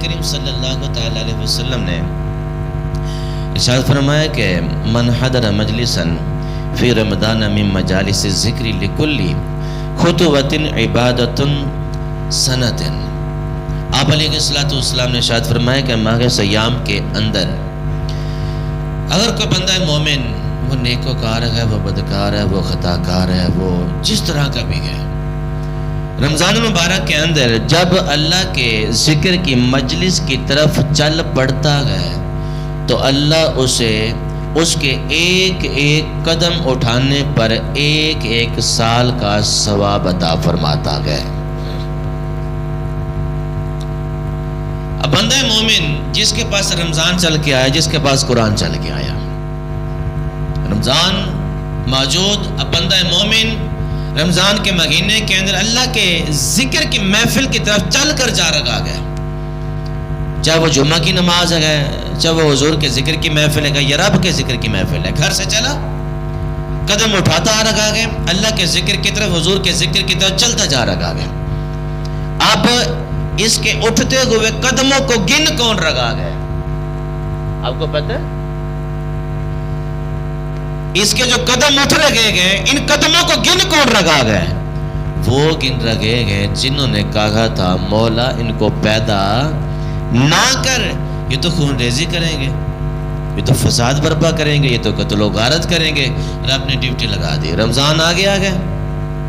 کریم صلی اللہ تعالی علیہ وسلم نے ارشاد فرمایا کہ من حضر مجلسا فی رمضان من مجالس الذکر لکل خطوۃ عبادۃ سنۃ. آپ علیہ السلام نے ارشاد فرمایا کہ ماہ سیام کے اندر اگر کوئی بندہ مومن وہ نیکوکار ہے، وہ بدکار ہے، وہ خطا کار ہے، وہ جس طرح کا بھی ہے، رمضان المبارک کے اندر جب اللہ کے ذکر کی مجلس کی طرف چل پڑتا ہے تو اللہ اسے اس کے ایک ایک قدم اٹھانے پر ایک ایک سال کا ثواب عطا فرماتا ہے. اب بندہ مومن جس کے پاس رمضان چل کے آیا، جس کے پاس قرآن چل کے آیا، رمضان موجود، اب بندہ مومن رمضان کے مہینے کے اندر اللہ کے ذکر کی محفل کی طرف چل کر جا رہا ہے، چاہے وہ جمعہ کی نماز ہے، چاہے وہ حضور کے ذکر کی محفل ہے یا رب کے ذکر کی محفل ہے، گھر سے چلا قدم اٹھاتا آ رہا ہے، اللہ کے ذکر کی طرف، حضور کے ذکر کی طرف چلتا جا رہا ہے. اب اس کے اٹھتے ہوئے قدموں کو گن کون رہا ہے؟ آپ کو پتہ ہے اس کے جو قدم اٹھ رہے گئے ان قدموں کو گن کون رہا ہے؟ وہ گن رہے گئے جنہوں نے کہا تھا مولا ان کو پیدا نہ کر، یہ تو خون ریزی کریں گے، یہ تو فساد برپا کریں گے، یہ تو قتل و غارت کریں گے. رب نے ڈیوٹی لگا دی، رمضان آ گیا،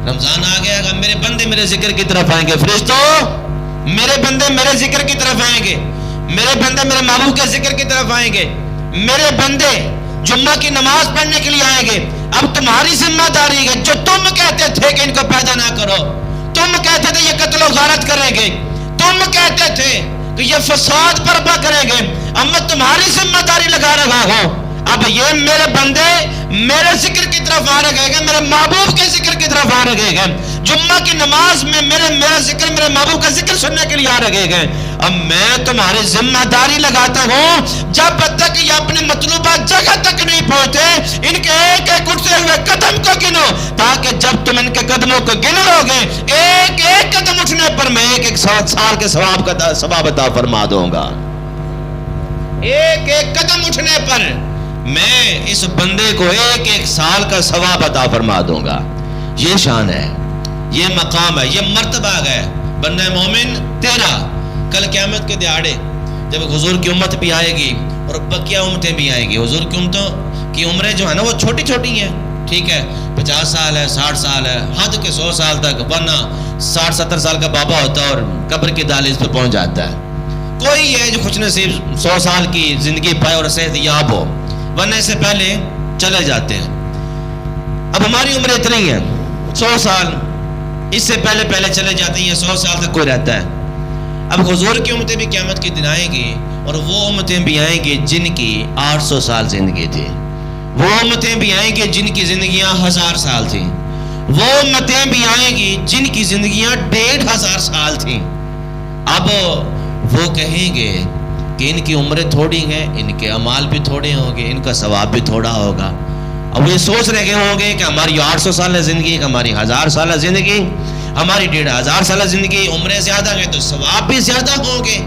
رمضان آ گیا، میرے بندے میرے ذکر کی طرف آئیں گے. فرشتوں میرے بندے میرے ذکر کی طرف آئیں گے، میرے بندے میرے محبوب کے ذکر کی طرف آئیں گے، میرے بندے جمعہ کی نماز پڑھنے کے لیے آئیں گے. اب تمہاری ذمہ داری ہے، جو تم کہتے تھے کہ ان کو پیدا نہ کرو، تم کہتے تھے یہ قتل و غارت کریں گے، تم کہتے تھے کہ یہ فساد برپا کریں گے، اب میں تمہاری ذمہ داری لگا رہا ہوں. اب یہ میرے بندے میرے ذکر کی طرف آ رہے ہیں، میرے محبوب کے ذکر کی طرف آ رہے ہیں، جمعہ کی نماز میں میرا ذکر، میرے محبوب کا ذکر سننے کے لیے آ رہے ہیں. اب میں تمہاری ذمہ داری لگاتا ہوں، جب تک یہ اپنی مطلوبہ جگہ تک نہیں پہنچے ان کے ایک ایک اٹھتے ہوئے قدم کو گنو، تاکہ جب تم ان کے قدموں کو گن لو گے ایک ایک قدم اٹھنے پر میں ایک ایک سال کے ثواب عطا فرما دوں گا. ایک ایک قدم اٹھنے پر میں اس بندے کو ایک ایک سال کا ثواب عطا فرما دوں گا. یہ شان ہے، یہ مقام ہے، یہ مرتبہ ہے بندہ مومن تیرا. کل قیامت کے دیہاڑے جب حضور کی امت بھی آئے گی اور بقیہ امتیں بھی آئیں گی، حضور کی امتوں کی عمریں جو ہے نا وہ چھوٹی چھوٹی ہیں، ٹھیک ہے، 50 سال ہے، 60 سال ہے، حد کے 100 سال تک، ورنہ 60-70 سال کا بابا ہوتا ہے اور قبر کی دہلیز پہ پہنچ جاتا ہے. کوئی ہے جو خوش نصیب 100 سال کی زندگی پائے اور صحت یاب ہو، ورنہ اس سے پہلے چلے جاتے ہیں. اب ہماری عمر اتنی ہے 100 سال، اس سے پہلے چلے جاتے ہیں، 100 سال تک کوئی رہتا ہے. اب حضور کی امتیں بھی قیامت کی دن آئیں گی اور وہ امتیں بھی آئیں گی جن کی 800 سال زندگی تھی، وہ امتیں بھی آئیں گی جن کی زندگیاں 1000 سال تھیں، وہ امتیں بھی آئیں گی جن کی زندگیاں 1500 سال تھیں. اب وہ کہیں گے کہ ان کی عمریں تھوڑی ہیں، ان کے اعمال بھی تھوڑے ہوں گے، ان کا ثواب بھی تھوڑا ہوگا. اب وہ یہ سوچ رہے ہوں گے کہ ہماری 800 سال زندگی، ہماری 1000 سال زندگی، ہماری 1500 سال زندگی، عمریں زیادہ ہیں تو ثواب بھی زیادہ ہوں گے.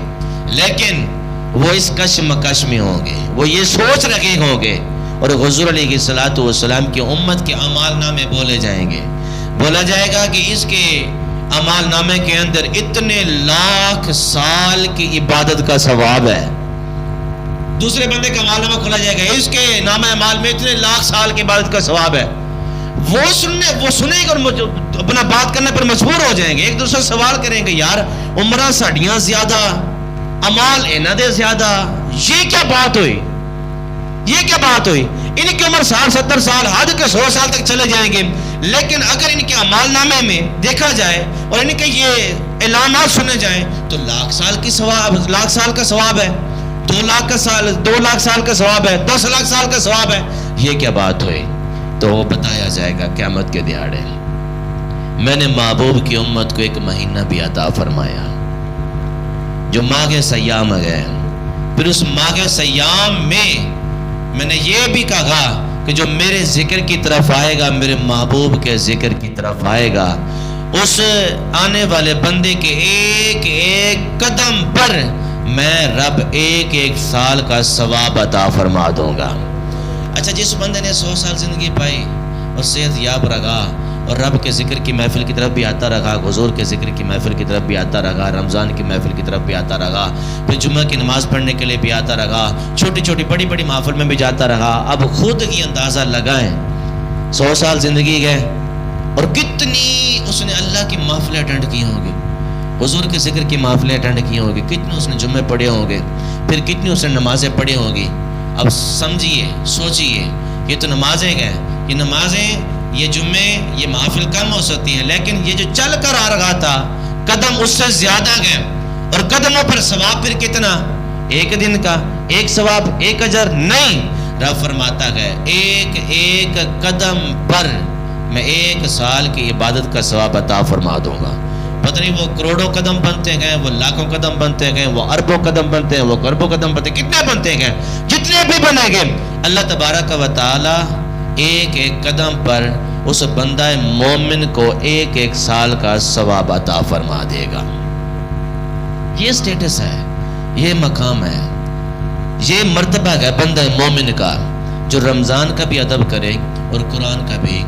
لیکن وہ اس کشمکش میں ہوں گے، وہ یہ سوچ رہے ہوں گے، اور حضور علیہ السلام کی امت کے اعمال نامے بولے جائیں گے. بولا جائے گا کہ اس کے اعمال نامے کے اندر اتنے لاکھ سال کی عبادت کا ثواب ہے. دوسرے بندے کا اعمال نامہ کھولا جائے گا، اس کے نامہ اعمال میں اتنے لاکھ سال کی عبادت کا ثواب ہے. وہ سنیں گے اور اپنا بات کرنے پر مجبور ہو جائیں گے، ایک دوسرے سے سوال کریں گے، یار عمرہ ساڑیاں زیادہ، اعمال انہاں دے زیادہ، یہ کیا بات ہوئی، یہ کیا بات ہوئی. ان کی عمر 60-70 سال، حد کے 100 سال تک چلے جائیں گے. لیکن اگر ان کے اعمال نامے میں دیکھا جائے اور ان کے یہ اعلانات سنے جائیں تو لاکھ سال کا ثواب ہے، 2 لاکھ سال کا ثواب ہے، 10 لاکھ سال کا ثواب ہے. یہ کیا بات ہوئی؟ تو وہ بتایا جائے گا قیامت کے دیہاڑے میں نے محبوب کی امت کو ایک مہینہ بھی عطا فرمایا جو ماہ سیام ہے. پھر اس ماہ سیام میں نے یہ بھی کہا کہ جو میرے ذکر کی طرف آئے گا، میرے محبوب کے ذکر کی طرف آئے گا، اس آنے والے بندے کے ایک ایک قدم پر میں رب ایک ایک سال کا ثواب عطا فرما دوں گا۔ اچھا جس بندے نے 100 سال زندگی پائی اور صحت یاب رہا اور رب کے ذکر کی محفل کی طرف بھی آتا رہا، حضور کے ذکر کی محفل کی طرف بھی آتا رہا، رمضان کی محفل کی طرف بھی آتا رہا، پھر جمعہ کی نماز پڑھنے کے لیے بھی آتا رہا، چھوٹی چھوٹی بڑی بڑی محفل میں بھی جاتا رہا۔ اب خود کی اندازہ لگائیں 100 سال زندگی گئے اور کتنی اس نے اللہ کی محفلیں اٹینڈ کی ہوں گی، حضور کے ذکر کی محفلیں اٹینڈ کی ہوں گی، کتنے اس نے جمعے پڑھے ہوں گے، پھر کتنی اس نے نمازیں پڑھی ہوں گی۔ اب سمجھیے، سوچئے، یہ تو نمازیں گئے، یہ نمازیں، یہ جمعے، یہ محفل کم ہو سکتی ہیں، لیکن یہ جو چل کر آ رہا تھا قدم اس سے زیادہ گئے، اور قدموں پر ثواب پھر کتنا؟ ایک دن کا ایک ثواب، ایک اجر نہیں۔ رب فرماتا ہے ایک ایک قدم پر میں 1 سال کی عبادت کا ثواب عطا فرما دوں گا۔ پتہ نہیں وہ کروڑوں قدم بنتے گئے، وہ لاکھوں قدم بنتے گئے، وہ اربوں قدم بنتے ہیں، وہ کربوں قدم بنتے ہیں، کتنے بنتے گئے، جتنے بھی بنے گئے، اللہ تبارک و تعالی ایک ایک قدم پر اس بندہ مومن کو 1 1 سال کا ثواب عطا فرما دے گا۔ یہ سٹیٹس ہے، یہ مقام ہے، یہ مرتبہ ہے بندہ مومن کا، جو رمضان کا بھی ادب کرے اور قرآن کا بھی